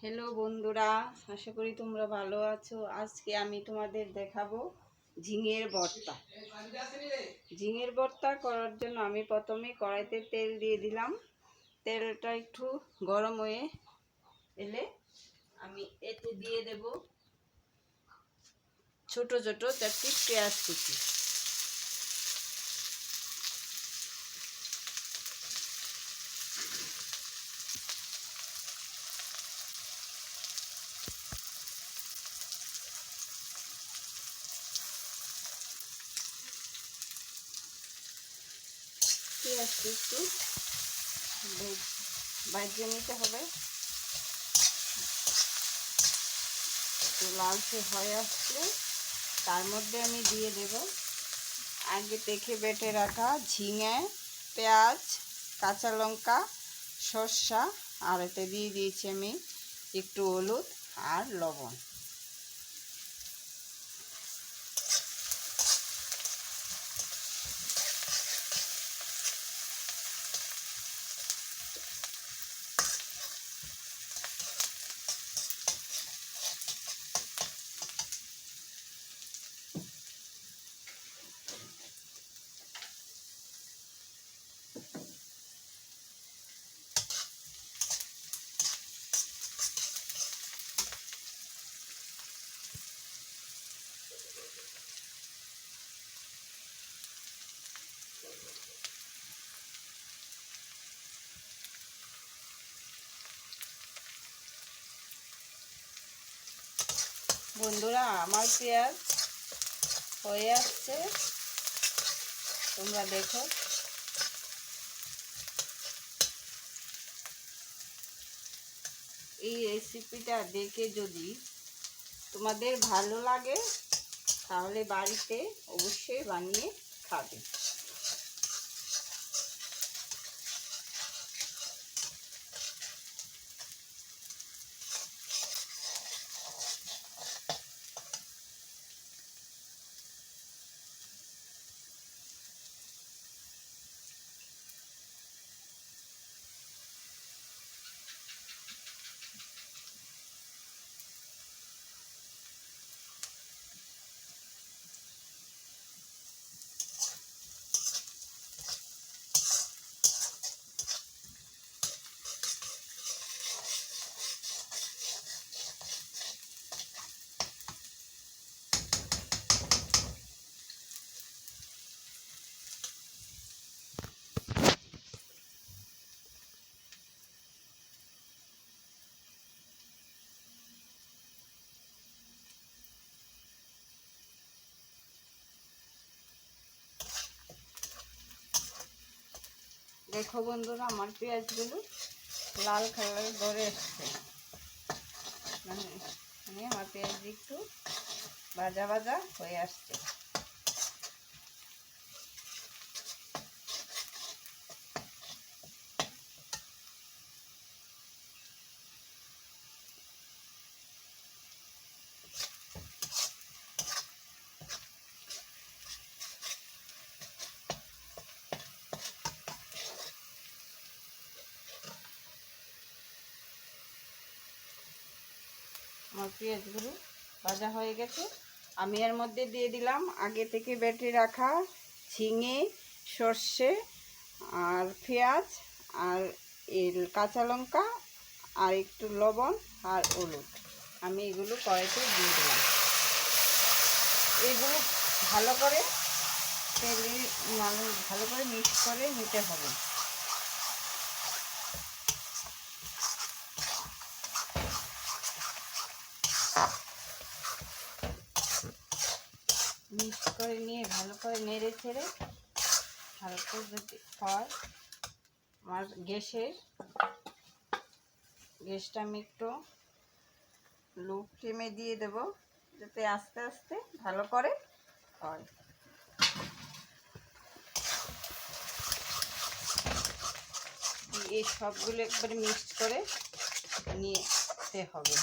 Hello বন্ধুরা, আশা করি তোমরা ভালো আছো। আজকে আমি তোমাদের দেখাবো ঝিঙের ভর্তা। ঝিঙের ভর্তা করার জন্য আমি প্রথমে কড়াইতে তেল দিয়ে দিলাম। তেলটা একটু গরম হয়ে এলে আমি এতে দিয়ে দেব ছোট ছোট 4টি পেঁয়াজ কুচি। পেঁয়াজটা একটু ভাজিয়ে নিতে হবে। একটু লালচে হয়ে আসলে তার মধ্যে আমি দিয়ে দেব আগে থেকে বেটে রাখা ঝিঙে, পেঁয়াজ, কাঁচা লঙ্কা, শসা, আর এতে দিয়ে দিয়েছি আমি একটু হলুদ আর লবণ। বন্ধুরা, আমার পেঁয়াজ হয়ে আসছে, তোমরা দেখো। এই রেসিপিটা দেখে যদি তোমাদের ভালো লাগে তাহলে বাড়িতে অবশ্যই বানিয়ে খাবে। দেখো বন্ধুরা, আমার পেঁয়াজগুলো লাল কালার ধরে এসছে, মানে আমার পেঁয়াজ একটু ভাজা ভাজা হয়ে আসছে। আমার পেঁয়াজগুলো ভাজা হয়ে গেছে। আমি এর মধ্যে দিয়ে দিলাম আগে থেকে বেটে রাখা ঝিঙে, সর্ষে আর পেঁয়াজ আর কাঁচা লঙ্কা আর একটু লবণ আর হলুদ। আমি এগুলো কড়াইতে দিয়ে দিলাম। এগুলো ভালো করে তেলে ভালো করে মিক্স করে নিতে হবে। মিক্স করে নিয়ে ভালো করে নেড়ে ছেড়ে ভালো করে যদি হয়, আমার গ্যাসটা আমি একটু লো ফ্লেমে দিয়ে দেব, যাতে আস্তে আস্তে ভালো করে হয়। এই সবগুলো একবারে মিক্সড করে নিতে হবে।